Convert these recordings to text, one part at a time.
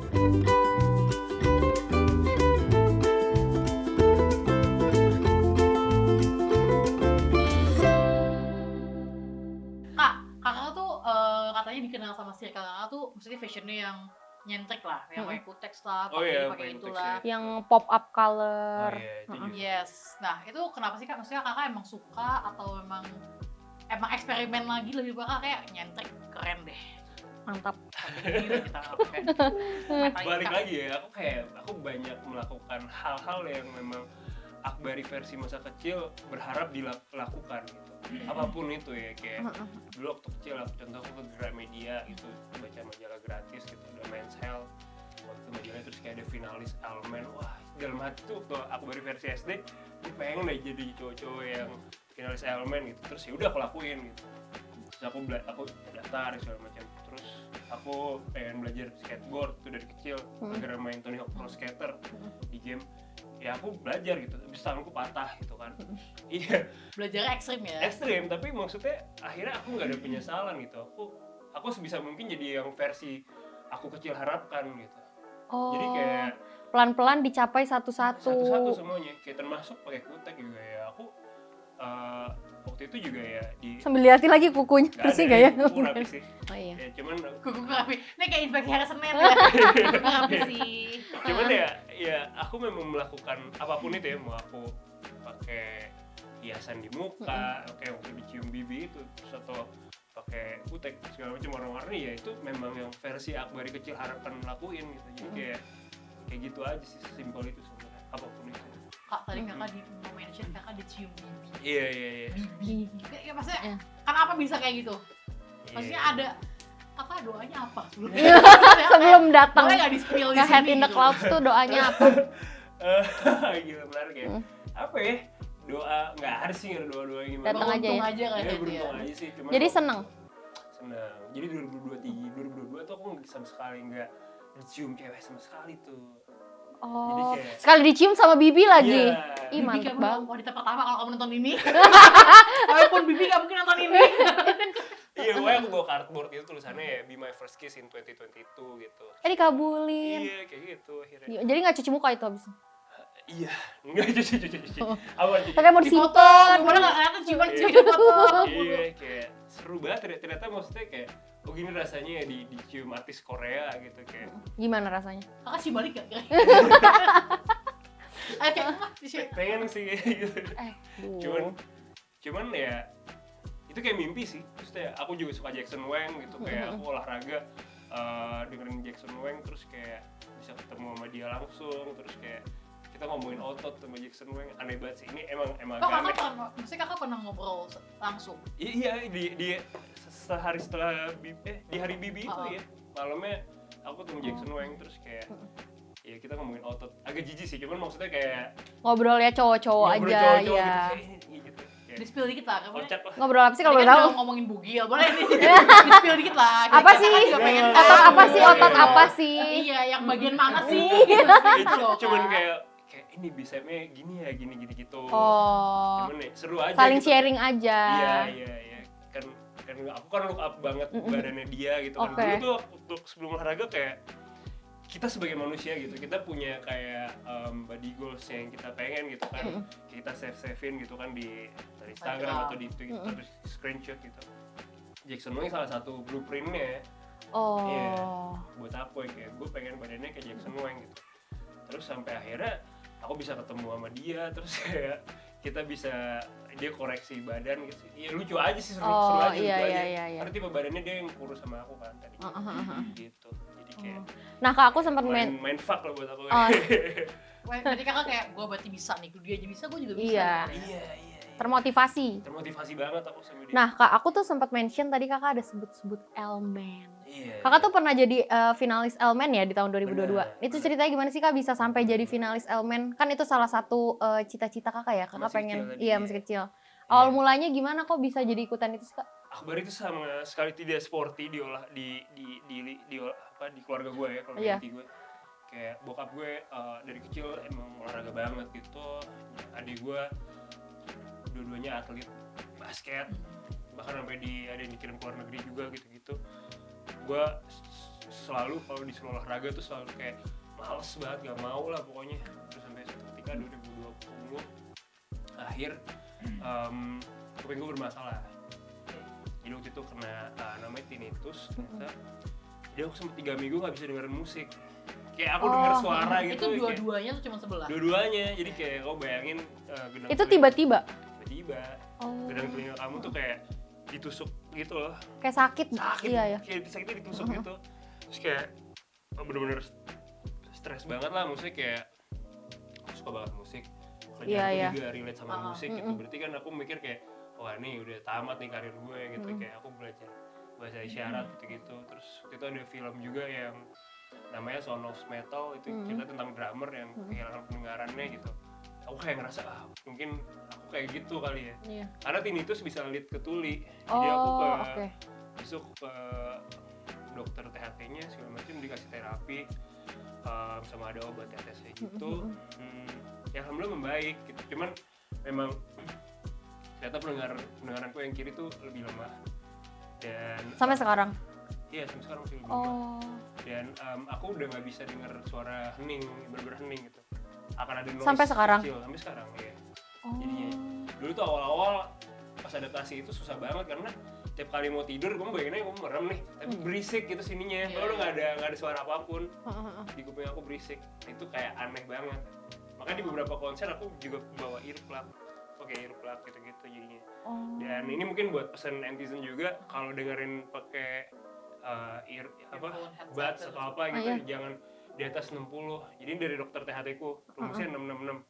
Kak, kakak tuh katanya dikenal sama circle kakak tuh maksudnya fashionnya yang nyentrik lah, yang pakai kutex lah, Oh iya, pakai pakai itulah. kutex Yang pop up Oh color. iya, itu juga. Yes. Nah, itu kenapa sih Kak? Maksudnya kakak emang suka atau emang eksperimen lagi lebih kakak kayak nyentrik keren deh. Mantap. Sampai gini kita pakai meta Balik Kak. lagi ya, aku banyak melakukan hal-hal yang memang Akbari versi masa kecil berharap dilakukan gitu. Apapun itu ya, kayak dulu waktu kecil contoh aku ke Gramedia gitu, baca majalah gratis gitu, ada Men's Health. Waktu majalah terus kayak ada finalis Almen, wah dalam hati tuh waktu Akbari versi SD gue pengen deh jadi cowok-cowok yang finalis Almen gitu. Terus ya udah aku lakuin gitu. Terus aku daftar segala macam. Terus aku pengen belajar skateboard tuh dari kecil, gara-gara main Tony Hawk Pro Skater di game. Ya aku belajar gitu, habis tanganku patah gitu kan. Iya, Belajarnya ekstrim ya. ekstrim, tapi maksudnya akhirnya aku nggak ada penyesalan gitu. Aku sebisa mungkin jadi yang versi aku kecil harapkan gitu. Oh. Jadi kayak pelan-pelan dicapai satu-satu semuanya, kayak termasuk pakai kutek juga ya. Aku waktu itu juga ya di sambil liatin lagi kukunya nggak sih ada gak ya? kuku rapi sih. Oh iya. Ya, cuman Kuku rapi. Ini kayak inspeksi hari Senin ya. Kuku rapi sih. cuman ya aku memang melakukan apapun itu ya, mau aku pakai hiasan di muka, kayak waktu dicium bibi itu, terus atau pakai kutek segala macam warna-warni, ya itu memang yang versi Akbari kecil harapkan lakuin gitu. Jadi kayak gitu aja sih, simpel itu sebenarnya, apapun itu. Kak, tadi kakak di mention kakak dicium bibi. Iya. Bibi. Ya maksudnya Iya. kenapa bisa kayak gitu? Iya. Maksudnya ada kakak doanya apa sebelumnya? Sebelum datang Boleh nggak di spill di ke sini? Head in the gitu? Clouds tuh doanya apa? Gila menarik ya. Apa ya? Doa nggak ada sih, nggak ada doa gimana. Datang aja Untung ya? aja kan Ya itu ya. beruntung aja sih. Cuman Jadi kok seneng. senang. Jadi 2022 tuh aku sama sekali nggak dicium cewek sama sekali tuh. Jadi Oh, kayak sekali dicium sama Bibi lagi. Iya. Ih, Bibi mantep kamu banget. wanita pertama kalau kamu nonton ini. Walaupun Bibi nggak mungkin nonton ini. Iya, pokoknya aku bawa cardboard gitu tulisannya ya Be My First Kiss in 2022 gitu. Dikabulin. Iya, kayak gitu akhirnya. Iya, jadi nggak cuci muka itu habis. Iya, enggak cuci. Apa cuci? Pakai mau Dipoto. disimpan. Gimana nggak kelihatan ciuman Iya. cium foto. Iya, kayak seru banget ternyata maksudnya kayak oh gini rasanya ya dicium artis Korea gitu kayak. Gimana rasanya? Kakak sih balik gak? Ayo kayak Pengen sih kayak gitu. Duh. Cuman ya itu kayak mimpi sih. Maksudnya aku juga suka Jackson Wang gitu, kayak aku olahraga dengerin Jackson Wang, terus kayak bisa ketemu sama dia langsung, terus kayak kita ngomongin otot sama Jackson Wang. Aneh banget sih, ini emang Oh, agak aneh. kakak pernah, maksudnya kakak pernah ngobrol langsung? Iya, di sehari setelah di hari Bibi itu ya, malamnya aku ketemu Jackson Wang, terus kayak ya kita ngomongin otot. Agak jijik sih, cuman maksudnya kayak Ngobrol ya cowok-cowok ngobrol aja cowok-cowok ya. gitu, kayak gitu. Kayak Di spill dikit lah, kamu kocak lah. Ngobrol apa sih kalau Tadi boleh kan tahu? udah ngomongin bugil, boleh nih di spill dikit lah. Apa Kita sih? kan juga pengen Otot tahu. apa sih? Otot Iya. apa sih? Iya, yang bagian mana sih? Iya. Gitu loh, Cuman Kak. kayak ini bicepnya gini ya, gini gitu. Oh, Cuman ya seru aja. saling gitu. sharing aja. Iya. Kan aku kan look up banget badannya dia gitu kan. Oke. Dulu tuh untuk sebelum olahraga kayak kita sebagai manusia gitu, kita punya kayak body goals yang kita pengen gitu kan. Kita save-savein gitu kan di Instagram atau di Twitter, terus screenshot gitu. Jackson Wang salah satu blueprintnya ya. Oh. Iya. Buat aku ya, kayak gue pengen badannya kayak Jackson Wang gitu. Terus sampai akhirnya aku bisa ketemu sama dia, terus kayak kita bisa dia koreksi badan gitu. Ya lucu aja sih, seru aja, iya, lucu aja. iya. Karena tipe badannya dia yang kurus sama aku kan tadi. Gitu. Jadi kayak Nah, Kak, aku sempat main. main fuck lah buat aku. Oh. Wah, jadi kakak kayak gue berarti bisa nih, dia aja bisa, gue juga bisa. Iya. Iya. Termotivasi. Termotivasi banget aku sama dia. Nah, Kak, aku tuh sempat mention tadi Kakak ada sebut-sebut Elmen. Iya. Kakak tuh pernah jadi finalis Elmen ya di tahun 2022. Benar, Itu benar. ceritanya gimana sih Kak bisa sampai jadi finalis Elmen? Kan itu salah satu cita-cita Kakak ya. Kakak Masih pengen kecil tadi, iya iya. masih kecil. Awal mulanya gimana kok bisa jadi ikutan itu sih Kak? Akbar itu sama sekali tidak sporty di keluarga gue ya, keluarga Iya. inti gue. Kayak bokap gue dari kecil emang olahraga banget gitu. Adik gue dua-duanya atlet basket, bahkan sampai ada yang dikirim ke luar negeri juga gitu-gitu. Gue selalu kalau disuruh olahraga tuh selalu kayak males banget, gak mau lah pokoknya. Terus sampai suatu ketika 2020 akhir kuping gue bermasalah. Jadi waktu itu kena namanya tinnitus ternyata. Jadi aku sempet 3 minggu gak bisa dengerin musik. Kayak aku denger suara gitu. Itu dua-duanya tuh cuma sebelah. Dua-duanya, jadi kayak kau bayangin gedang Itu telinga- tiba-tiba. tiba-tiba Oh. gedang telinga kamu tuh kayak ditusuk gitu loh. Kayak sakit. Sakit, Iya ya. kayak sakitnya ditusuk gitu. Terus kayak bener-bener stres banget lah, musik kayak aku suka banget musik. Kerjaan Iya, aku iya. juga relate sama musik gitu. Berarti kan aku mikir kayak wah nih udah tamat nih karir gue gitu. Kayak aku belajar bahasa isyarat gitu-gitu. Terus waktu itu ada film juga yang namanya Sound of Metal, itu cerita tentang drummer yang kehilangan pendengarannya gitu. Aku kayak ngerasa mungkin aku kayak gitu kali ya. Iya. Karena tinnitus bisa lead ke tuli. Jadi aku Oke. besok ke dokter THT-nya segala macam, dikasih terapi sama ada obat tetesnya gitu. Ya alhamdulillah membaik gitu. Cuman memang ternyata pendengaranku yang kiri tuh lebih lemah. Dan Sampai sekarang. iya sampai sekarang masih lebih lemah. Oh. Dan aku udah nggak bisa dengar suara hening, bener-bener hening gitu. Akan ada noise Sampai sekarang? kecil, sampai sekarang ya. Oh. Jadinya dulu tuh awal-awal pas adaptasi itu susah banget karena tiap kali mau tidur gue bayanginnya gue merem nih, tapi berisik gitu sininya. Kalau nggak ada suara apapun di kuping aku berisik, itu kayak aneh banget. Makanya di beberapa konser aku juga bawa earplug, pakai earplug gitu-gitu jadinya. Dan ini mungkin buat pesan netizen juga, kalau dengerin pakai buds atau apa gitu, jangan di atas 60. Jadi dari dokter THT ku rumusnya 666,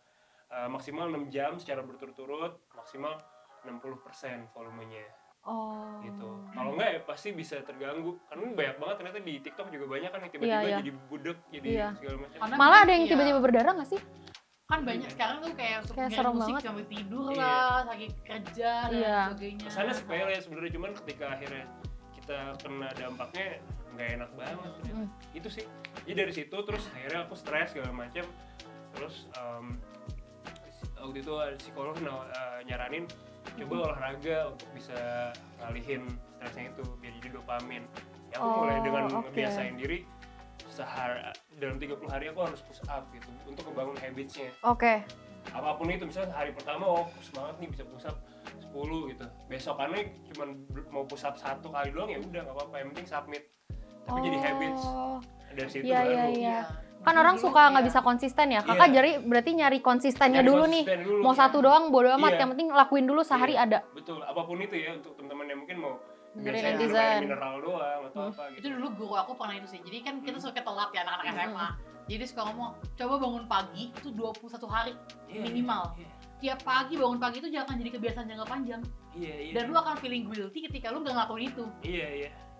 maksimal 6 jam secara berturut-turut, maksimal 60% volumenya. Gitu. Kalau enggak ya pasti bisa terganggu. Karena banyak banget ternyata di TikTok juga banyak kan yang tiba-tiba jadi budek, jadi segala macam. Malah ada yang tiba-tiba berdarah nggak sih? Kan banyak sekarang tuh kayak serem musik banget. sampai tidur lah, sakit kerja dan sebagainya. Kesannya sepele sebenarnya, cuman ketika akhirnya kita kena dampaknya nggak enak banget. Itu sih. Jadi dari situ terus akhirnya aku stres segala macam. Terus waktu itu psikolog nyaranin coba olahraga untuk bisa ngalihin stresnya itu biar jadi dopamin. Ya aku mulai dengan ngebiasain diri dalam 30 hari aku harus push up gitu untuk ngebangun habitsnya. Apapun itu, misalnya hari pertama semangat nih bisa push up 10 gitu. Besokannya cuma mau push up 1 kali doang ya udah nggak apa-apa, yang penting submit. Tapi jadi habits. Dari situ baru. Iya. Kan orang suka nggak bisa konsisten ya. Kakak jadi berarti nyari konsistennya dulu nih. Mau satu doang bodo amat, yang penting lakuin dulu sehari ada. Betul, apapun itu ya untuk teman-teman yang mungkin mau dari biasanya minum netizen air mineral doang atau apa gitu. Itu dulu guru aku pernah itu sih. Jadi kan kita suka telat ya anak-anak SMA. Jadi suka ngomong, coba bangun pagi itu 21 hari minimal. Tiap pagi bangun pagi itu jangan jadi kebiasaan jangka panjang. Dan lu akan feeling guilty ketika lu nggak ngelakuin itu.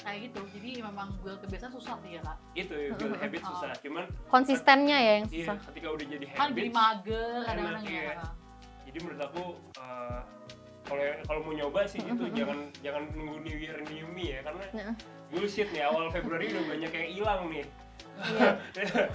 Kayak gitu. Jadi memang build kebiasaan susah sih ya kak. Itu build habit susah. Cuman konsistennya ya yang susah. Ketika udah jadi habit. Kan jadi mager kadang-kadang ya. Jadi menurut aku kalau mau nyoba sih itu jangan nunggu New Year New Me ya, karena bullshit nih, awal Februari udah banyak yang hilang nih.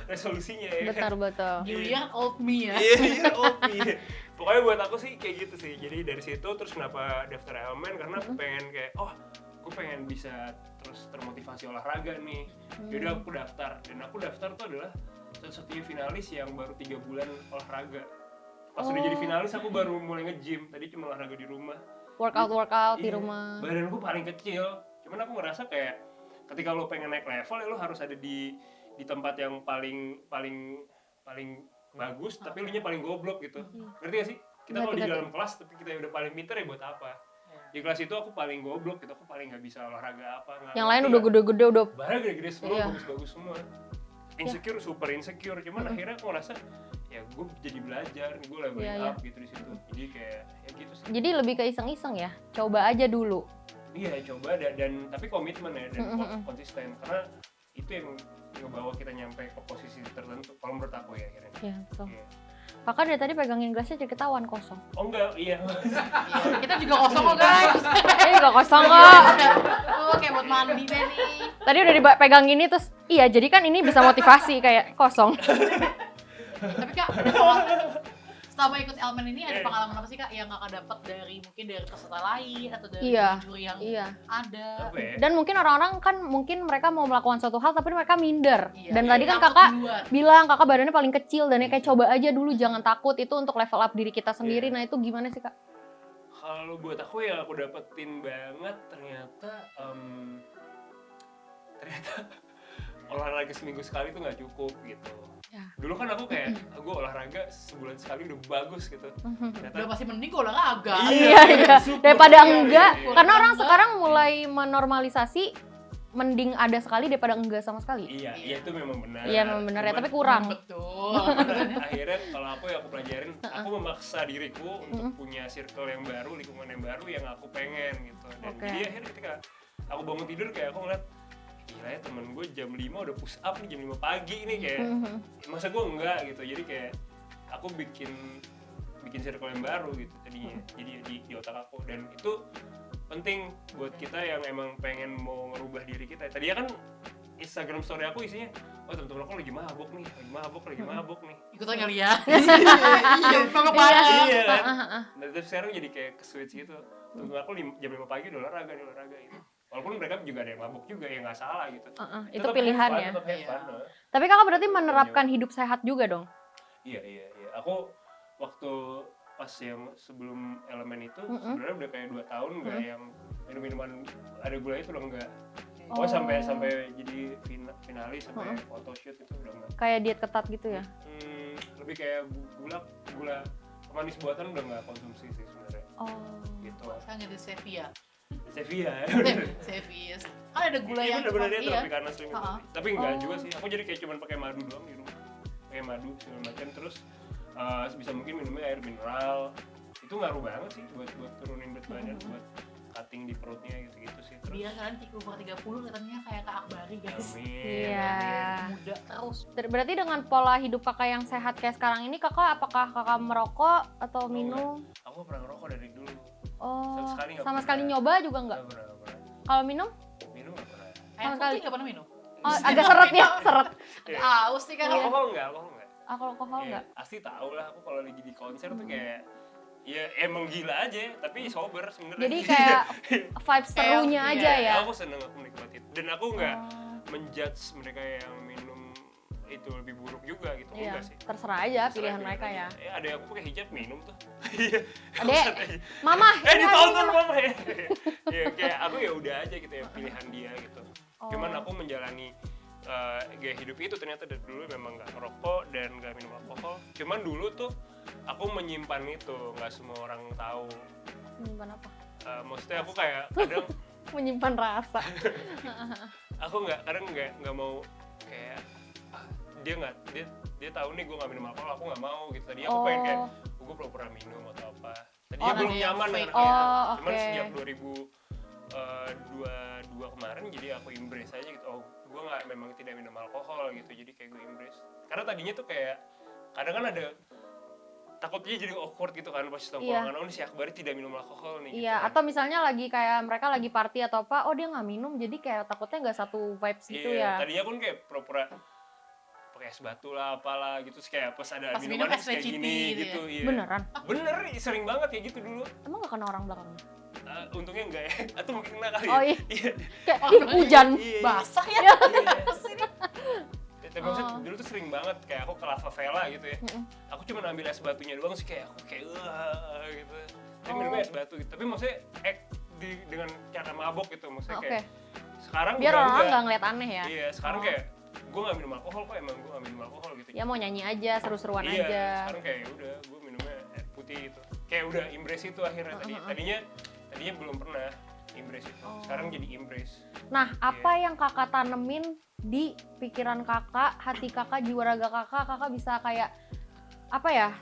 Resolusinya ya. Betul. New Year old me ya. Iya, old me. Pokoknya buat aku sih kayak gitu sih. Jadi dari situ terus kenapa daftar elemen, karena aku pengen kayak aku pengen bisa terus termotivasi olahraga nih. Jadi aku daftar, dan aku daftar tuh adalah satu-satunya finalis yang baru 3 bulan olahraga. Pas udah jadi finalis aku baru mulai nge-gym. Tadi cuma olahraga di rumah. Workout di rumah. Badanku paling kecil. Cuman aku ngerasa kayak ketika lo pengen naik level ya lo harus ada di tempat yang paling bagus, tapi lu nya paling goblok gitu. Ngerti gak sih? Kita kalau di dalam kelas tapi kita udah paling pinter ya buat apa? Di kelas itu aku paling goblok gitu, aku paling nggak bisa olahraga apa. Yang lain udah gede-gede, udah barang gede-gede semua, bagus-bagus semua. Insecure, super insecure. Cuman akhirnya aku ngerasa ya gue jadi belajar, gue leveling up gitu di situ. Jadi kayak ya gitu sih. Jadi lebih ke iseng-iseng ya, coba aja dulu. Iya coba dan tapi komitmen ya dan konsisten, karena itu yang ngebawa kita nyampe ke posisi tertentu. Kalau menurut aku ya akhirnya. Iya betul. Kakak dari tadi pegangin gelasnya jadi ketahuan kosong. Oh enggak, iya. Kita juga kosong kok guys. Enggak kosong kok. Kayak buat mandi deh nih. Tadi udah dipegang gini terus, iya jadi kan ini bisa motivasi kayak kosong. Tapi kak, selama ikut elemen ini ada pengalaman apa sih Kak yang Kakak dapat dari mungkin dari peserta lain atau dari juri yang ada? Dan mungkin orang-orang kan mungkin mereka mau melakukan suatu hal tapi mereka minder. Dan tadi kan takut Kakak duluan. bilang Kakak badannya paling kecil dan kayak coba aja dulu, jangan takut, itu untuk level up diri kita sendiri. Nah itu gimana sih Kak? Kalau buat aku yang aku dapetin banget ternyata olahraga seminggu sekali tuh nggak cukup gitu. Dulu kan aku kayak gue olahraga sebulan sekali udah bagus gitu. Udah pasti mending gue olahraga. Iya. Daripada enggak. Karena orang sekarang mulai menormalisasi mending ada sekali daripada enggak sama sekali. Iya itu memang benar. Iya memang benar ya, tapi kurang. Betul. Akhirnya kalau aku pelajarin, aku memaksa diriku untuk punya circle yang baru, lingkungan yang baru yang aku pengen gitu. Dan jadi akhirnya ketika aku bangun tidur kayak aku ngeliat, gila ya temen gue jam 5 udah push up nih, jam 5 pagi nih kayak masa gue enggak gitu. Jadi kayak aku bikin circle yang baru gitu tadinya. Jadi di otak aku, dan itu penting buat kita yang emang pengen mau ngerubah diri kita. Tadinya kan Instagram story aku isinya, oh temen-temen aku lagi mabok nih. Ikutan kali ya. Iya, mabok banget. Iya kan. Nah, terus sekarang jadi kayak ke-switch gitu. Temen aku jam 5 pagi udah olahraga gitu. Walaupun mereka juga ada yang mabuk juga, ya nggak salah gitu. Itu pilihan ya. Tapi Kakak berarti menerapkan hidup sehat juga dong? Iya. Aku waktu pas yang sebelum elemen itu sebenarnya udah kayak 2 tahun nggak yang minum-minuman ada gula itu udah enggak. Oh sampai jadi finalis sampai photoshoot itu udah enggak. Kayak diet ketat gitu ya? Lebih kayak gula manis buatan udah nggak konsumsi sih sebenarnya. Gitu. Sekarang jadi Stevia. Stevia Kan ada gula yang bener-bener dia tapi karena sering tapi enggak juga sih, aku jadi kayak cuman pakai madu doang di rumah, pakai madu segala macam. Terus sebisa mungkin minumnya air mineral, itu ngaruh banget sih buat turunin berat badan, buat cutting di perutnya gitu sih. Terus biar kalian umur 30 katanya kayak Kak Akbari guys. Iya. Muda terus. Berarti dengan pola hidup Kakak yang sehat kayak sekarang ini, apakah Kakak merokok atau minum? Aku pernah ngerokok dari dulu. Sama sekali nyoba juga enggak? Nggak pernah. Kalau minum? Minum nggak pernah. Sama sekali nggak pernah minum. Agak seret ya, seret. Aus sih kan. Alkohol enggak. Alkohol enggak? Pasti tahu lah, aku kalau lagi di konser tuh kayak ya emang gila aja, tapi sober sebenarnya. Jadi kayak vibes serunya aja ya. Aku seneng, aku menikmati. Dan aku nggak menjudge mereka yang minum itu lebih buruk juga gitu, enggak sih. Terserah aja pilihan mereka ya. Ada yang aku pakai hijab minum tuh. Adek, mama. Ditonton mama ya. Ya kayak aku ya udah aja gitu ya, pilihan dia gitu. Cuman aku menjalani gaya hidup itu ternyata dari dulu memang nggak ngerokok dan nggak minum alkohol. Cuman dulu tuh aku menyimpan itu, nggak semua orang tahu. Menyimpan apa? Maksudnya aku kayak kadang menyimpan rasa. Aku kadang nggak mau kayak dia tahu nih gue nggak minum alkohol, aku nggak mau gitu. Tadi aku pengen kayak gue pura-pura minum atau apa. Tadinya belum nyaman dengan hal itu. Cuman sejak 2022 kemarin jadi aku embrace aja gitu. Gue memang tidak minum alkohol gitu, jadi kayak gue embrace. Karena tadinya tuh kayak kadang kan ada takutnya jadi awkward gitu kan pas tongkrongan, ini si Akbari tidak minum alkohol nih. Iya, gitu. Atau misalnya lagi kayak mereka lagi party atau apa, dia nggak minum, jadi kayak takutnya nggak satu vibes gitu ya. Tadinya pun kayak pura-pura pakai es batu lah apalah gitu, kayak pas ada minuman kayak gini gitu. Iya. Beneran? Bener, sering banget kayak gitu dulu. Emang nggak kena orang belakangnya? Untungnya enggak ya, atau mungkin kena kali ya. Iya. Kayak hujan basah ya. Tapi maksudnya dulu tuh sering banget kayak aku ke Lava Vela gitu ya. Aku cuma ambil es batunya doang sih, kayak aku kayak gitu. Tapi minumnya es batu gitu. Tapi maksudnya dengan cara mabok gitu, maksudnya kayak sekarang biar orang nggak ngeliat aneh ya. Iya, sekarang kayak gue nggak minum alkohol kok, emang gue nggak minum alkohol gitu. Ya mau nyanyi aja, seru-seruan aja. Iya, sekarang kayak udah gue minumnya air putih gitu. Kayak udah embrace itu akhirnya. Tadinya belum pernah embrace itu. Sekarang jadi embrace. Nah, apa yang Kakak tanemin di pikiran Kakak, hati Kakak, jiwa raga Kakak bisa kayak apa ya?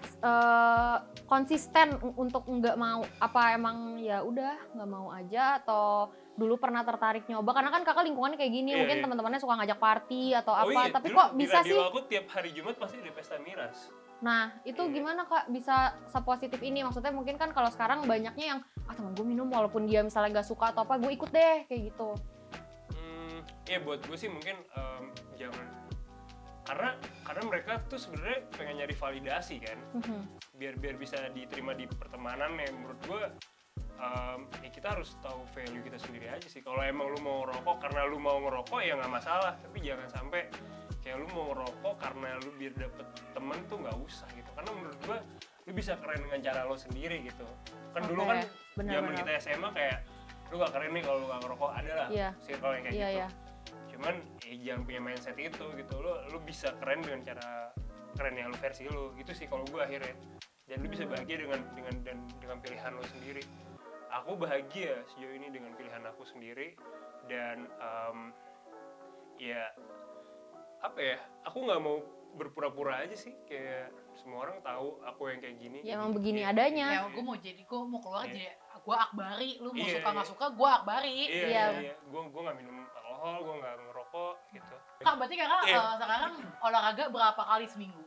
Konsisten untuk nggak mau, apa emang ya udah nggak mau aja, atau dulu pernah tertarik nyoba? Karena kan Kakak lingkungannya kayak gini, mungkin teman-temannya suka ngajak party atau apa, tapi kok bisa sih? Aku tiap hari Jumat pasti ada pesta miras. Nah, itu gimana Kak bisa sepositif ini? Maksudnya mungkin kan kalau sekarang banyaknya yang temen gue minum walaupun dia misalnya gak suka atau apa, gue ikut deh kayak gitu. Ya buat gue sih mungkin jangan, karena mereka tuh sebenarnya pengen nyari validasi kan. biar bisa diterima di pertemanan ya menurut gue ya kita harus tahu value kita sendiri aja sih. Kalau emang lu mau ngerokok karena lu mau ngerokok ya nggak masalah, tapi jangan sampai kayak lu mau ngerokok karena lu biar dapet temen tuh nggak usah gitu. Karena menurut gue lu bisa keren dengan cara lo sendiri gitu. Kan dulu kan zaman kita SMA kayak lu gak keren nih kalau lu gak ngerokok, ada lah circle yang kayak gitu. Cuman jangan punya mindset itu gitu. Lu bisa keren dengan cara keren yang lu versi lu gitu sih kalau gue akhirnya. Dan lu bisa bahagia dengan pilihan lu sendiri. Aku bahagia sejauh ini dengan pilihan aku sendiri dan ya apa ya, aku nggak mau berpura-pura aja sih, kayak semua orang tahu aku yang kayak gini. Ya emang begini adanya. Ya gue mau keluar jadi gue akbari, lu mau suka nggak suka gue akbari. Iya. Gue nggak minum alkohol, gue nggak ngerokok gitu. Kak, berarti kakak sekarang olahraga berapa kali seminggu?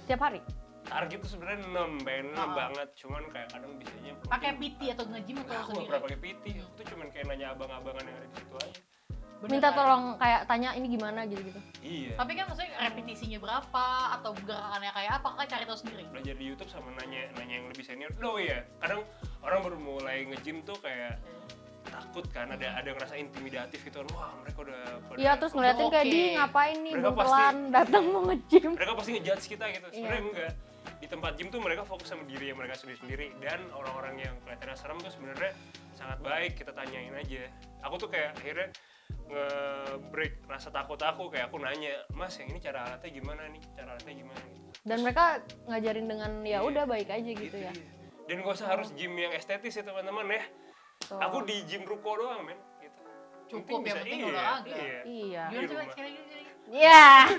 Tiap hari? Target tuh sebenarnya 6 banget, cuman kayak kadang bisanya pakai PT atau nge-gym atau aku sendiri? Aku nggak pernah pakai PT, aku tuh cuman kayak nanya abang-abangan yang ada di situ aja. Bener minta kan? Tolong kayak tanya ini gimana gitu-gitu. Iya. Tapi kan maksudnya repetisinya berapa atau gerakannya kayak apa, kan cari tahu sendiri. Belajar di YouTube sama nanya yang lebih senior. Ya, kadang orang baru mulai nge-gym tuh kayak takut kan, ada ngerasa intimidatif gitu kan. Wah, mereka udah Iya, terus ngeliatin kayak di ngapain nih mereka buntelan datang mau nge-gym. Mereka pasti ngejudge kita gitu. Sebenarnya enggak. Di tempat gym tuh mereka fokus sama diri yang mereka sendiri dan orang-orang yang kelihatannya serem tuh sebenarnya sangat baik, kita tanyain aja. Aku tuh kayak akhirnya nge-break rasa takut aku, kayak aku nanya, "Mas, yang ini cara alatnya gimana nih? Cara alatnya gimana?" gitu. Dan mereka ngajarin dengan ya udah baik aja gitu ya. Dan gak usah harus gym yang estetis ya teman-teman ya. So, Aku di gym ruko doang, men, gitu. Cukup, yang penting olahraga. Iya. Gimana coba sekali lagi? Iya.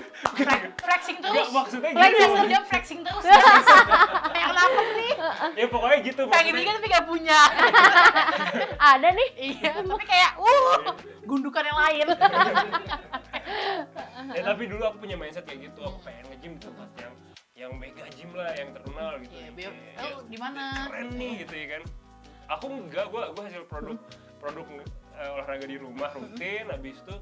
Flexing terus. Enggak, maksudnya Flexing gitu. dia flexing terus. Kayak kenapa sih? Ya pokoknya gitu Pengen bikin tapi gak punya. Ada nih. Iya, tapi kayak gundukan yang lain. Ya tapi dulu aku punya mindset kayak gitu, aku pengen nge-gym di tempat yang mega gym lah, yang terkenal gitu. Iya, di mana? Keren nih gitu ya kan. Aku enggak, gua hasil produk olahraga di rumah rutin, habis itu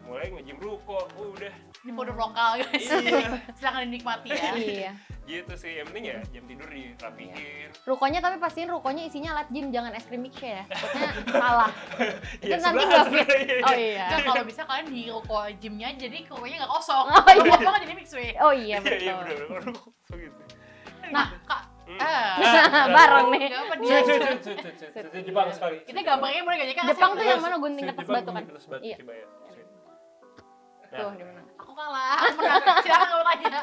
mulai nge-gym ruko, udah. Ini produk lokal guys. Iya. Silakan dinikmati ya. Iya. Gitu sih, yang penting ya jam tidur dirapihin. Rukonya tapi pastiin rukonya isinya alat gym, jangan es krim mix ya. Takutnya salah. Iya, Itu nanti sebelahan nggak fit. sebenarnya. Oh iya. Enggak, kalau bisa kalian di ruko gymnya jadi rukonya nggak kosong. Oh, iya. Ruko kan jadi mixway. Oh iya Iya betul. benar, ruko gitu. Nah, Kak, Bareng nih. Gak apa dia. Jepang sekali. Itu gambarnya boleh gak? Jepang tuh yang mana gunting kertas Jepang batu kan? gunting kertas batu, Iya. coba ya. Tuh di mana? Aku kalah, aku menang. Silakan kamu tanya.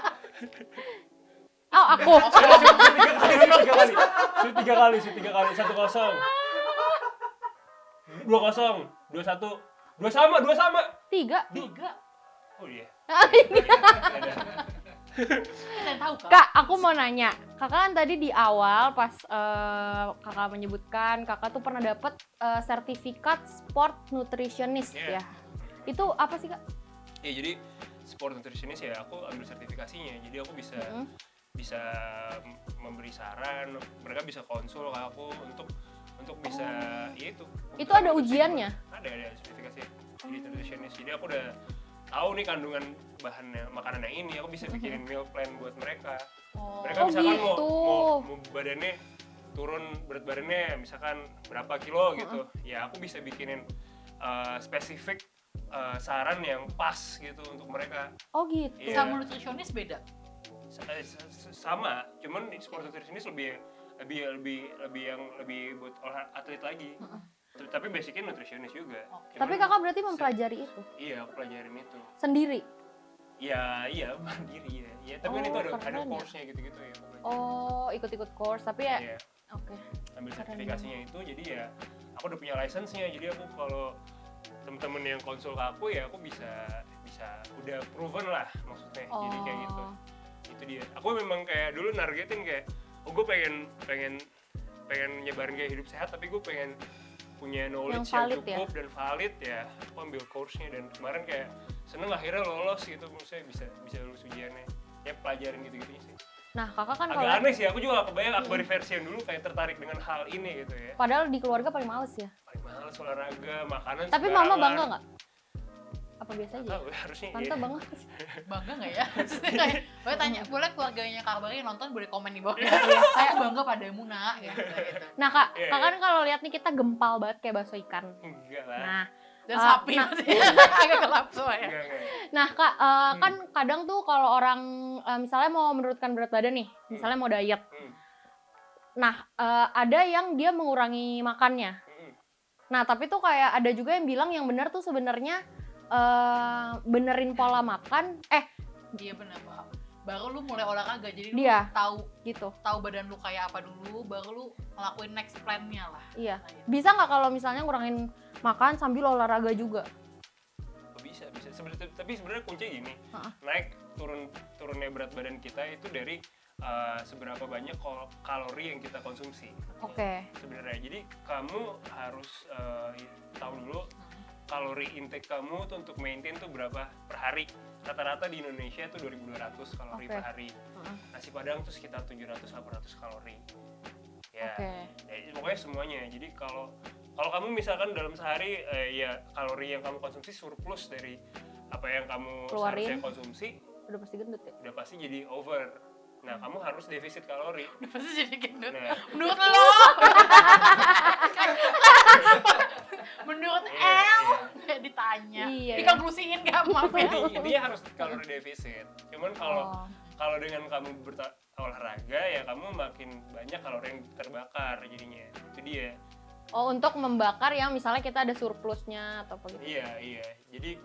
Oh, aku. Tiga kali, 1-0, 2-0, 2-1, 2 sama. 3. Oh iya. Kalian tahu kan? Kak, aku mau nanya. Kakak kan tadi di awal pas kakak menyebutkan kakak tuh pernah dapet sertifikat sport nutritionist ya. Itu apa sih, Kak? Ya jadi sport nutritionist ya, aku ambil sertifikasinya. Jadi aku bisa memberi saran, mereka bisa konsul ke aku untuk bisa ya itu. Itu ada ujiannya? Ada sertifikasi jadi nutritionist. Jadi aku udah tahu nih kandungan bahannya makanan yang ini, aku bisa bikinin meal plan buat mereka. Mereka misalkan gitu. mau badannya turun, berat badannya misalkan berapa kilo gitu, ya aku bisa bikinin spesifik saran yang pas gitu untuk mereka. Oh gitu. Iya. Sama nutritionist beda. Sama, cuman sport nutritionist lebih buat atlet lagi. Tapi basicnya nutritionist juga. Tapi kakak berarti mempelajari itu? Iya, aku pelajarin itu. Sendiri? Iya, mandiri ya. Ya, tapi kan itu ada course-nya gitu-gitu ya. Oh, ikut-ikut course, tapi ya. Iya. Oke. Ambil sertifikasinya itu, jadi ya aku udah punya license-nya. Jadi aku kalau temen-temen yang konsul ke aku ya aku bisa udah proven lah maksudnya. Jadi kayak gitu. Itu dia. Aku memang kayak dulu nargetin kayak gue pengen nyebarin kayak hidup sehat, tapi gue pengen punya knowledge yang cukup dan valid ya. Aku ambil course-nya dan kemarin kayak seneng akhirnya lolos gitu, maksudnya bisa lulus ujiannya. Ya pelajarin gitu-gitu sih. Nah, kakak kan agak aneh sih, aku juga gak kebayang Akbari versi yang dulu kayak tertarik dengan hal ini gitu ya. Padahal di keluarga paling males ya? Paling males olahraga, makanan tapi sembarangan. mama bangga nggak? apa biasa aja? Tahu harusnya Tante iya. banget. Bangga nggak ya? Kayak, boleh tanya, boleh keluarganya Kak Bari yang nonton boleh komen di bawah ya. Iya, Kayak bangga padamu nak, gitu. Nah Kak, Iya, Kak iya. kan kalau lihat nih kita gempal banget kayak bakso ikan. Enggak lah. Nah, Dan sapi nah. maksudnya agak gelap soalnya. Enggak. Nah Kak, kan kadang tuh kalau orang misalnya mau menurunkan berat badan nih, misalnya mau diet. Nah, ada yang dia mengurangi makannya. Nah, tapi tuh kayak ada juga yang bilang yang benar tuh sebenarnya benerin pola makan. Iya benar Pak. Baru lu mulai olahraga, jadi lu Dia. tahu Gitu. badan lu kayak apa dulu, baru lu ngelakuin next plan-nya lah. Iya. Nah, gitu. Bisa nggak kalau misalnya ngurangin makan sambil olahraga juga? Bisa. Tapi sebenarnya kuncinya gini, Heeh. naik turunnya berat badan kita itu dari seberapa banyak kalori yang kita konsumsi. Oke. Sebenarnya, jadi kamu harus tahu dulu kalori intake kamu tuh untuk maintain tuh berapa per hari. Rata-rata di Indonesia tuh 2.200 kalori Oke. per hari. Nasi Padang tuh sekitar 700-800 kalori. Ya, Oke. ya, pokoknya semuanya. Jadi kalau kamu misalkan dalam sehari ya kalori yang kamu konsumsi surplus dari apa yang kamu Keluarin. seharusnya konsumsi, Udah pasti gendut ya? udah pasti jadi over. Nah, kamu harus defisit kalori. Pasti jadi gendut. Nah, Menurut lo? Menurut El? Kayak ditanya. Iya, Dikonklusiin gak maaf ya? intinya harus kalori defisit. Cuman Oh. kalau dengan kamu olahraga ya kamu makin banyak kalori yang terbakar jadinya. Itu dia. Oh, untuk membakar yang misalnya kita ada surplusnya atau apa gitu. Iya. Jadi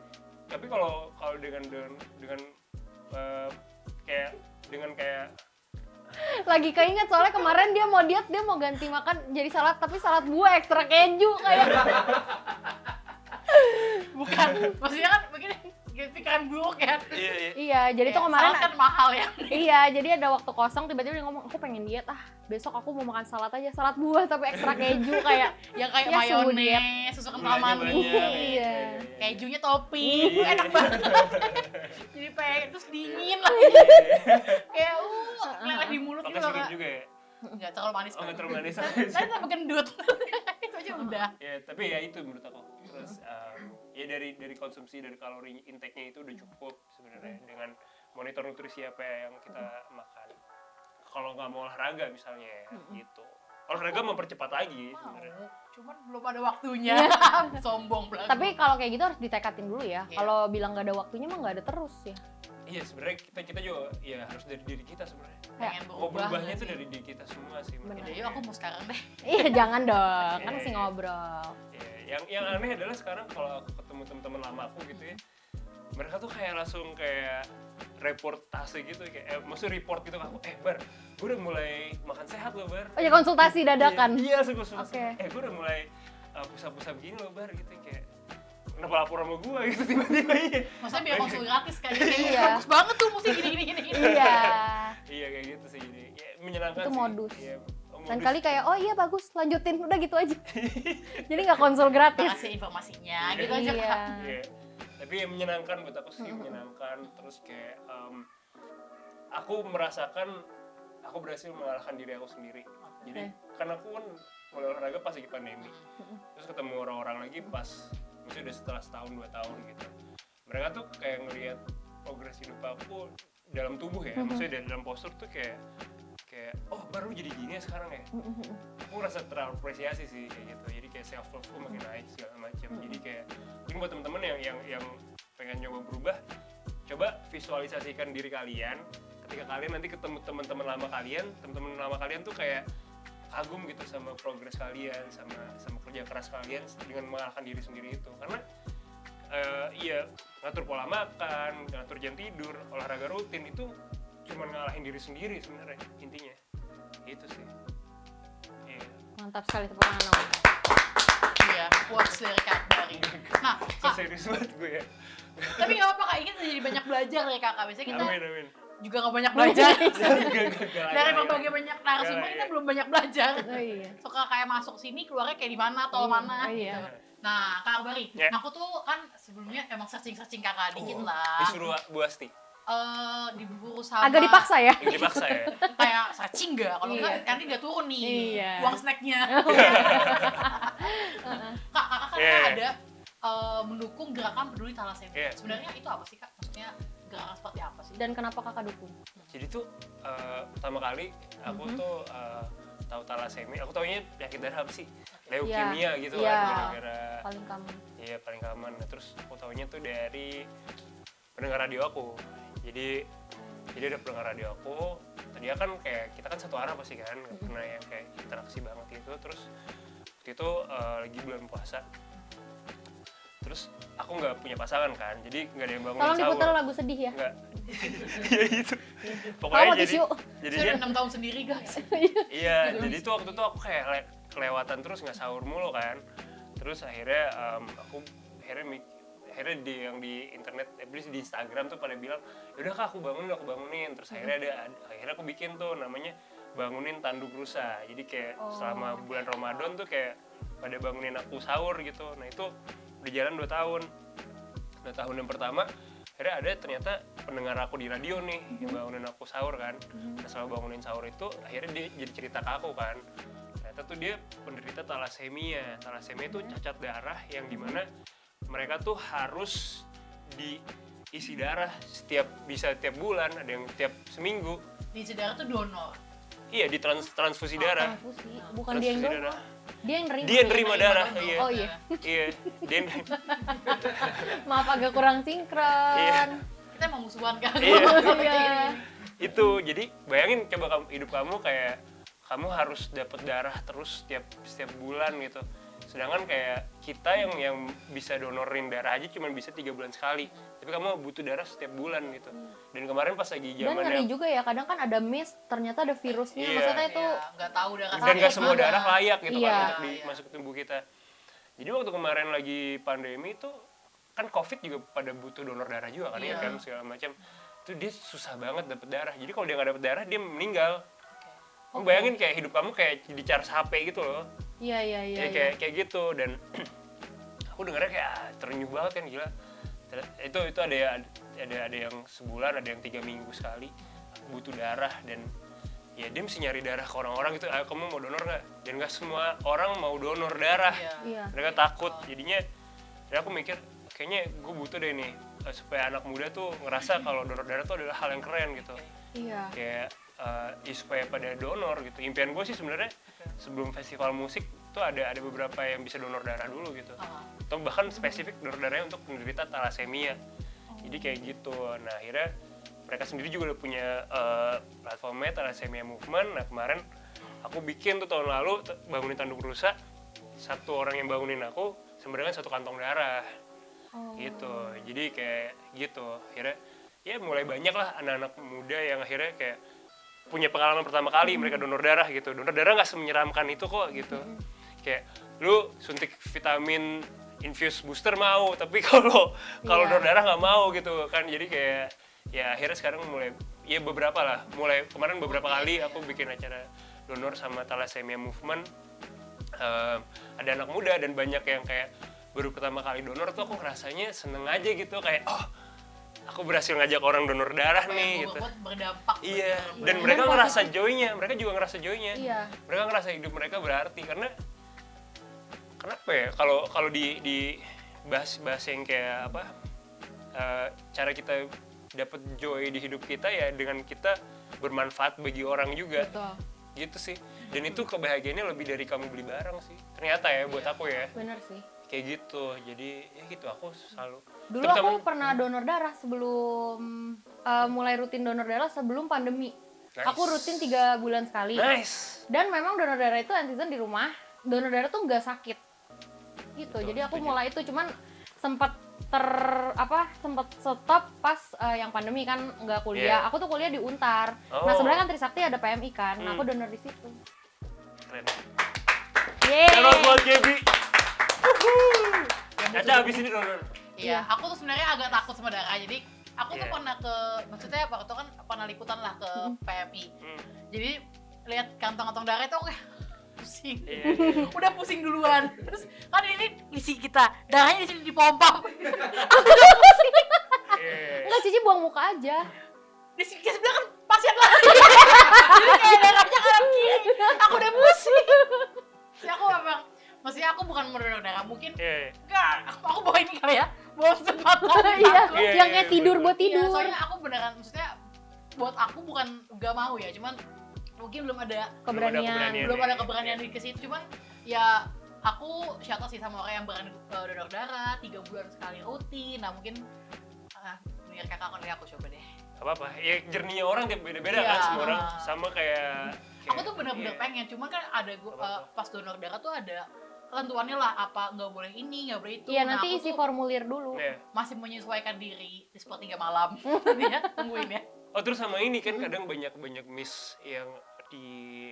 tapi kalau dengan kayak Lagi keinget soalnya kemarin dia mau diet, dia mau ganti makan jadi salad, tapi salad buah ekstra keju kayak. Bukan. Maksudnya kan begini, pikiran buruk ya. iya. Iya, jadi tuh kemarin salad kan mahal ya. iya, jadi ada waktu kosong tiba-tiba dia ngomong, aku pengen diet, besok aku mau makan salad aja, salad buah tapi ekstra keju kayak Yang kayak Ya, suhu diet. mayones, susu kental Gulanya manis. banyak. Iya. Kejunya topping, Iya. enak banget. Jadi pengen, terus dingin lah. Kayak meleleh di mulut Pakai gitu sirup Kak. juga ya? Enggak terlalu manis. Oh, nggak terlalu manis. Kan sama gendut. Itu aja udah. Ya, tapi ya itu menurut aku. Terus ya dari konsumsi dari kalori intake-nya itu udah cukup sebenarnya dengan monitor nutrisi apa yang kita makan. Kalau nggak mau olahraga misalnya gitu. Olahraga mempercepat lagi sebenarnya. Cuman belum ada waktunya. Sombong banget. tapi kalau kayak gitu harus ditekatin dulu ya. Iya. Kalau bilang nggak ada waktunya mah nggak ada terus ya. Iya, sebenarnya kita juga ya harus dari diri kita sebenarnya. pengen Mau berubahnya nggak tuh sih? dari diri kita semua sih. Bener. Jadi aku mau sekarang deh. Iya, jangan dong, kan Iya, masih iya. ngobrol. Ya, yang aneh adalah sekarang kalau aku ketemu teman-teman lama aku gitu ya, mereka tuh kayak langsung kayak reportase gitu, kayak maksudnya report gitu ke aku, Bar, gue udah mulai makan sehat loh Bar. Oh ya, konsultasi dadakan. Iya, langsung Oke. gue udah mulai pusat-pusat begini loh Bar gitu, kayak kenapa lapor sama gue gitu tiba-tiba iya. Maksudnya biar konsul gratis kan. Iya. Bagus banget tuh mesti gini. Iya. Iya kayak gitu sih, jadi ya, menyenangkan Itu sih. modus. Iya, Dan kali kayak, oh iya bagus, lanjutin, udah gitu aja. Jadi nggak konsul gratis. Kasih informasinya gitu aja Iya. Kak. Iya. Tapi yang menyenangkan buat aku sih, menyenangkan. Terus kayak aku merasakan aku berhasil mengalahkan diri aku sendiri. Jadi karena aku kan mulai olahraga pas lagi pandemi. Terus ketemu orang-orang lagi pas maksudnya udah setelah setahun 2 tahun gitu. Mereka tuh kayak ngelihat progres hidup aku dalam tubuh ya. Maksudnya dalam postur tuh kayak oh baru jadi gini ya sekarang ya. Aku ngerasa terapresiasi sih kayak gitu. Jadi kayak self love ku makin naik segala macam. Jadi kayak mungkin buat teman-teman yang pengen nyoba berubah, coba visualisasikan diri kalian ketika kalian nanti ketemu teman-teman lama kalian tuh kayak kagum gitu sama progres kalian, sama kerja keras kalian dengan mengalahkan diri sendiri itu. Karena iya ngatur pola makan, ngatur jam tidur, olahraga rutin itu cuma ngalahin diri sendiri sebenarnya intinya. Itu sih. Iya. Mantap sekali tepuk tangan dong. Iya, quotes dari Kak Bari. Nah, Kak, Serius banget gue ya. tapi nggak apa-apa Kak, ini jadi banyak belajar ya Kak. Biasanya kita Amin. juga nggak banyak belajar. Gak, Dari berbagai banyak narasumber Iya. kita belum banyak belajar. Oh iya. Suka kayak masuk sini keluarnya kayak di mana, tol mana Iya. gitu. Nah, Kak Bari, Ya. aku tuh kan sebelumnya emang searching Kakak dikit lah. Disuruh Bu Asti. Diburu sama Agak dipaksa ya. Yang dipaksa ya. kayak searching nggak? Kalau Iya. nggak nanti nggak turun nih Iya. uang snacknya. Kak, kakak kan Iya. ada mendukung gerakan peduli thalassemia. Iya. Sebenarnya itu apa sih Kak? Maksudnya gerakan seperti apa sih? Dan kenapa kakak dukung? Jadi tuh pertama kali aku tuh tahu thalassemia, aku taunya penyakit darah apa sih? Leukemia gitu Iya. kan, gara-gara Paling common. iya paling common. Nah, terus aku taunya tuh dari pendengar radio aku. Jadi ada pendengar radio aku, dia kan kayak kita kan satu arah pasti kan, nggak pernah yang kayak interaksi banget gitu. Terus waktu itu lagi bulan puasa, terus aku nggak punya pasangan kan, jadi nggak ada yang bangun Tolong sahur. diputar lagu sedih ya. Nggak, ya gitu. Kamu Pokoknya mau jadi tisu? jadinya 6 tahun sendiri guys. iya, jadi tuh waktu itu aku kayak kelewatan terus nggak sahur mulu kan. Terus akhirnya akhirnya di internet, di Instagram tuh pada bilang, yaudah Kak aku bangunin. Terus akhirnya aku bikin tuh namanya bangunin tanduk rusa. Jadi kayak selama bulan Ramadan tuh kayak pada bangunin aku sahur gitu. Nah itu udah jalan 2 tahun. Nah tahun yang pertama akhirnya ada ternyata pendengar aku di radio nih yang bangunin aku sahur kan. Nah setelah bangunin sahur itu akhirnya dia jadi cerita ke aku kan. Ternyata tuh dia penderita thalassemia. Thalassemia itu cacat darah yang dimana mereka tuh harus diisi darah bisa tiap bulan, ada yang tiap seminggu. Diisi darah tuh donor. Iya, transfusi darah. Transfusi. Bukan dia yang Transfusi donor. Dia yang nerima. Dia yang nerima darah, iya. Oh iya. Iya, dia yang Maaf agak kurang sinkron. Iya. Kita emang musuhan kan. Iya. Itu, jadi bayangin coba hidup kamu kayak kamu harus dapat darah terus setiap bulan gitu. Sedangkan kayak kita yang bisa donorin darah aja cuma bisa 3 bulan sekali. Tapi kamu butuh darah setiap bulan gitu. Dan kemarin pas lagi Dan ngeri zamannya juga ya, kadang kan ada miss, ternyata ada virusnya. Iya. Maksudnya itu Nggak tahu darah. dan nggak semua mana. darah layak gitu Iya. kan untuk masuk ke tubuh kita. Jadi waktu kemarin lagi pandemi itu kan COVID juga pada butuh donor darah juga kan, ya kan segala macam. Itu dia susah banget dapet darah. Jadi kalau dia nggak dapet darah dia meninggal. Kamu bayangin kayak hidup kamu kayak dicas HP gitu loh. Iya. Ya, kayak gitu. Dan aku dengarnya kayak terenyuh banget kan, gila. Itu ada yang sebulan, ada yang 3 minggu sekali aku butuh darah. Dan ya dia mesti nyari darah ke orang-orang gitu, kamu mau donor nggak? Dan nggak semua orang mau donor darah. Iya. Mereka takut. Jadinya aku mikir kayaknya gue butuh deh nih supaya anak muda tuh ngerasa kalau donor darah tuh adalah hal yang keren gitu. Iya. Kayak supaya pada donor gitu. Impian gue sih sebenarnya sebelum festival musik tuh ada beberapa yang bisa donor darah dulu gitu. Atau bahkan spesifik donor darahnya untuk penderita thalassemia. Jadi kayak gitu. Nah akhirnya mereka sendiri juga udah punya platformnya Thalassemia Movement. Nah kemarin aku bikin tuh tahun lalu bangunin tanduk rusa. Satu orang yang bangunin aku sebenarnya 1 kantong darah. Gitu. Jadi kayak gitu. Akhirnya ya mulai banyak lah anak-anak muda yang akhirnya kayak punya pengalaman pertama kali mereka donor darah gitu. Donor darah nggak semenyeramkan itu kok gitu. Kayak lu suntik vitamin infuse booster mau, tapi kalau donor darah nggak mau gitu kan. Jadi kayak ya akhirnya sekarang mulai ya beberapa lah. Mulai kemarin beberapa kali aku bikin acara donor sama Thalassemia Movement. Ada anak muda dan banyak yang kayak baru pertama kali donor tuh aku ngerasanya seneng aja gitu, kayak aku berhasil ngajak orang donor darah nih gitu. Berdampak. Iya, dan mereka ngerasa joy-nya, mereka juga ngerasa joy-nya. Iya. Mereka ngerasa hidup mereka berarti karena kenapa ya? Kalau di bahas yang kayak apa? Cara kita dapat joy di hidup kita ya dengan kita bermanfaat bagi orang juga. Betul. Gitu sih. Dan itu kebahagiaannya lebih dari kamu beli barang sih. Ternyata ya buat aku ya. Bener sih. Kayak gitu. Jadi ya gitu aku selalu. Dulu aku pernah donor darah sebelum mulai rutin donor darah sebelum pandemi. Nice. Aku rutin 3 bulan sekali. Nice. Dan memang donor darah itu antizen di rumah. Donor darah tuh nggak sakit. Gitu. Betul, Jadi aku setuju. mulai itu cuman sempat stop pas yang pandemi kan nggak kuliah. Yeah. Aku tuh kuliah di Untar. Oh. Nah, sebenarnya kan Trisakti ada PMI kan. Nah, aku donor di situ. Keren. Yeay. Selamat buat Gaby. Caca abis ini donor. Iya, aku tuh sebenarnya agak takut sama darah. Jadi aku tuh Iya. pernah maksudnya waktu kan pernah liputan lah ke PMI. Jadi lihat kantong-kantong darah itu aku kayak pusing. Iya. Udah pusing duluan. Terus kan ini isi kita, darahnya di sini dipompa. Enggak, Cici buang muka aja. Di sini sebelah kan pasien lagi. Jadi kayak darahnya kanan kiri. Aku udah pusing. Jadi aku memang, maksudnya aku aku bukan mendonor darah, mungkin Iya. enggak, aku bawa ini kali ya, bawa kesempatan. Iya, Iya, yang iya, kayak tidur bener. buat Iya, tidur. soalnya aku beneran, maksudnya buat aku bukan gak mau ya, cuman mungkin belum ada Keberanian. keberanian di ke situ, cuman ya aku share sih sama orang yang berani donor darah 3 bulan sekali rutin. Nah mungkin biar kakak kontak aku coba deh. Apa-apa, ya journey-nya orang tiap beda-beda Iya. kan, semua orang sama kayak Aku tuh bener-bener pengen, cuman kan ada pas donor darah tuh ada ketentuannya lah, apa nggak boleh ini, nggak boleh itu. Iya, Nah, nanti aku isi tuh formulir dulu. Iya. masih menyesuaikan diri di sepertiga malam. Nanti ya, tungguin ya. Oh terus sama ini kan kadang banyak miss yang di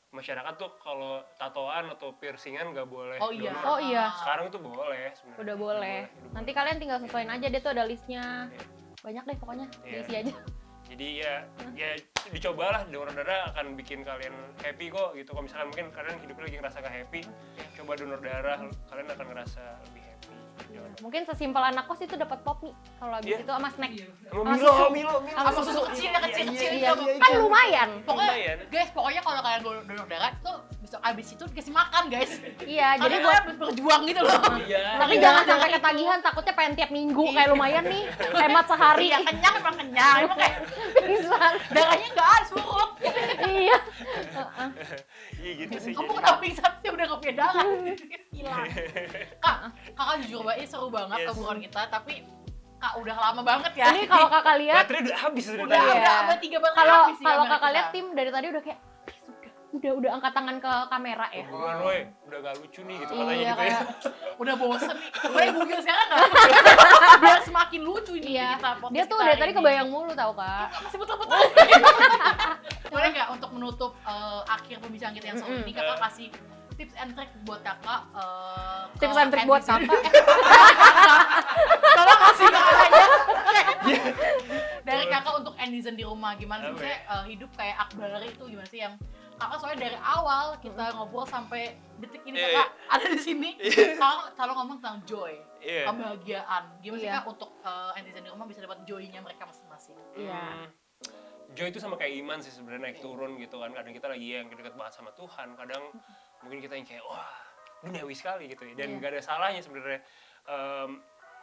masyarakat tuh kalau tatoan atau piercingan nggak boleh Oh iya. donor. Oh iya. Sekarang itu boleh sebenarnya. Udah boleh. Nanti kalian tinggal sesuaiin aja, dia tuh ada listnya. Iya. Banyak deh pokoknya, Iya. diisi aja. Jadi ya dicobalah, donor darah akan bikin kalian happy kok gitu. Kalau misalkan mungkin kalian hidupnya lagi ngerasa gak happy, coba donor darah, kalian akan ngerasa lebih happy. Jangan Mungkin sesimpel anak kos itu dapat pop nih kalau habis Iya. itu sama snack. sama Sama Milo, susu. Milo. Sama susu kecil ya, kecil-kecil Iya, itu. Kan lumayan. Pokoknya, Lumayan. guys, pokoknya kalau kalian donor darah tuh besok abis itu dikasih makan, guys. Iya, jadi Jadi buat kalian berjuang gitu loh. Iya. tapi Iya. jangan sampai ketagihan, takutnya pengen tiap minggu kayak lumayan nih. Hemat sehari. Iya, kenyang emang kenyang. Emang kayak Pingsan. darahnya nggak ada, surut. Iya. Iya gitu sih. Kamu jadi. kenapa pingsan sih, udah nggak punya darah? Hilang. Kakak jujur banget, ini seru banget Yes. obrolan kita, tapi Kak udah lama banget ya. Ini kalau kakak lihat, Baterai udah habis udah tadi. Iya. udah abad 3 banget kalau habis nih kalau kamera kakak lihat kita. tim dari tadi udah kayak udah angkat tangan ke kamera ya. Buruan woi, udah gak lucu nih gitu katanya Iya, gitu ya. kayak Udah bosen nih. Boleh Google sekarang nggak? Biar semakin lucu ini iya. kita. podcast Dia tuh kita dari hari tadi ini. kebayang mulu tau kak. Masih betul-betul. Boleh nggak untuk menutup akhir pembicaraan kita yang seru ini, kakak kasih tips and trick buat kakak ke Tips and trick buat netizen. kakak. Tolong kasih kakak aja. Dari kakak untuk netizen di rumah, gimana sih Apa maksudnya hidup kayak Akbari itu gimana sih, yang kakak soalnya dari awal kita ngobrol sampai detik ini Iya, kakak ada di sini, Iya. kakak selalu ngomong tentang joy, Iya. kebahagiaan. Gimana sih Iya. kak untuk netizen di rumah bisa dapat joy-nya mereka masing-masing? Iya. Joy itu sama kayak iman sih sebenarnya, naik turun gitu kan. Kadang kita lagi yang deket banget sama Tuhan, kadang mungkin kita yang kayak wah duniawi sekali gitu ya. Dan Iya. gak ada salahnya sebenarnya.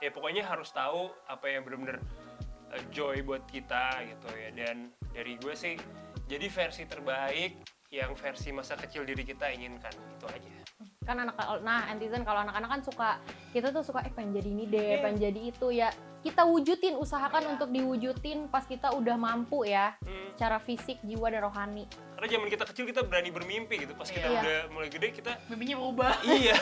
Ya pokoknya harus tahu apa yang benar-benar joy buat kita gitu ya. Dan dari gue sih jadi versi terbaik yang versi masa kecil diri kita inginkan, itu aja. Kan netizen kalau anak-anak kan suka, kita tuh suka pengen jadi ini deh, Iya. pengen jadi itu ya. Kita wujudin, usahakan untuk diwujudin pas kita udah mampu ya, secara fisik, jiwa dan rohani. Karena zaman kita kecil kita berani bermimpi gitu, pas kita Iya. udah mulai gede kita Mimpinya berubah. iya.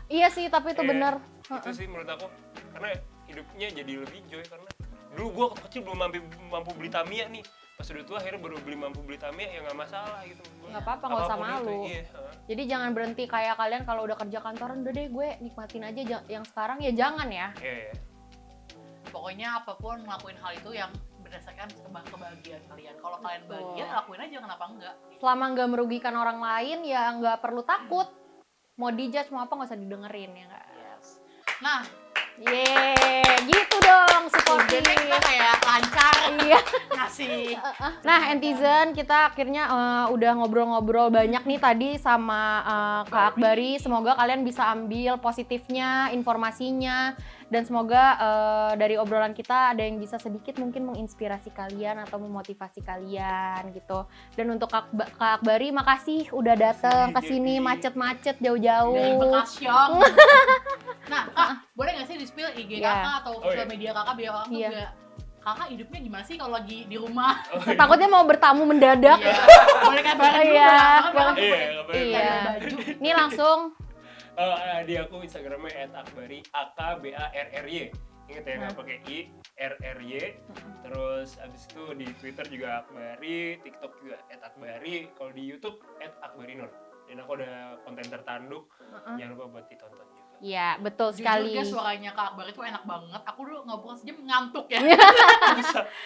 Iya sih, tapi itu Iya. bener. Itu sih menurut aku, karena hidupnya jadi lebih joy. Karena dulu gua waktu kecil belum mampu beli Tamiya nih, pas udah tua akhirnya baru mampu beli Tamiya, ya nggak masalah gitu. Nggak apa-apa, nggak usah Apapun itu, malu. iya. Jadi jangan berhenti kayak kalian kalau udah kerja kantoran, udah deh gue nikmatin aja yang sekarang ya, jangan ya. Iya. Pokoknya apapun ngelakuin hal itu yang berdasarkan kebahagiaan kalian. Kalau kalian bahagia, lakuin aja, kenapa enggak? Selama nggak merugikan orang lain ya nggak perlu takut. Mau dijudge mau apa nggak usah didengerin ya nggak. Yes. Nah, Yeay, gitu dong supportive. jadi kita kayak lancar Iya. ngasih. Nah, netizen, kita akhirnya udah ngobrol-ngobrol banyak nih tadi sama Kak Akbari. Semoga kalian bisa ambil positifnya, informasinya, dan semoga dari obrolan kita ada yang bisa sedikit mungkin menginspirasi kalian atau memotivasi kalian gitu. Dan untuk Kak Akbari, makasih udah dateng ke sini macet-macet Dari jauh-jauh. Bekasiong. Nah, Kak, boleh nggak sih di-spill IG Iya. kakak atau Oh, sosial iya. media kakak biar orang tuh Iya. juga kakak hidupnya gimana sih kalau lagi di rumah? Takutnya mau bertamu mendadak. Iya. Boleh kabarin dulu Iya. lah, kan Boleh. kakak Iya, pakai nggak boleh. Iya. baju. Ini langsung Di aku Instagramnya @akbari, AKBARRY. Ingat ya, nggak pakai I, RRY. Terus abis itu di Twitter juga Akbari, TikTok juga @akbari. Kalau di YouTube @akbarinur. Dan aku ada konten tertanduk, jangan lupa buat ditonton juga. Iya, betul Jujur sekali. guys, suaranya Kak Akbar itu enak banget. Aku dulu ngobrol sejam ngantuk ya.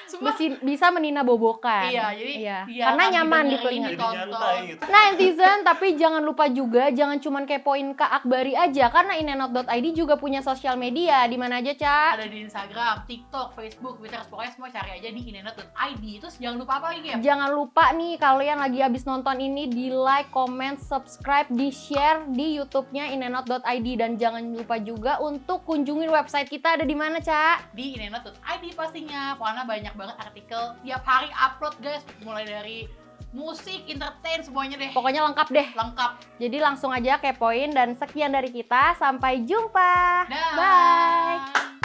Sumpah. Bisa menina bobokan. Iya, jadi karena nyaman di telinga. Jadi nyantai gitu. Nah, netizen, tapi jangan lupa juga jangan cuman kepoin Kak Akbari aja, karena inenot.id juga punya sosial media. Di mana aja, Ca? Ada di Instagram, TikTok, Facebook, Twitter, pokoknya semua cari aja di inenot.id. Terus jangan lupa apa lagi ya? Jangan lupa nih kalian lagi habis nonton ini di like, comment, subscribe, di share di YouTube-nya inenot.id, dan jangan lupa juga untuk kunjungin website kita. Ada di mana, Ca? Di inenot.id pastinya. Pokoknya banyak banget artikel tiap hari upload guys, mulai dari musik, entertain, semuanya deh. Pokoknya lengkap deh. Lengkap. Jadi langsung aja kepoin, dan sekian dari kita. Sampai jumpa. Dah. Bye.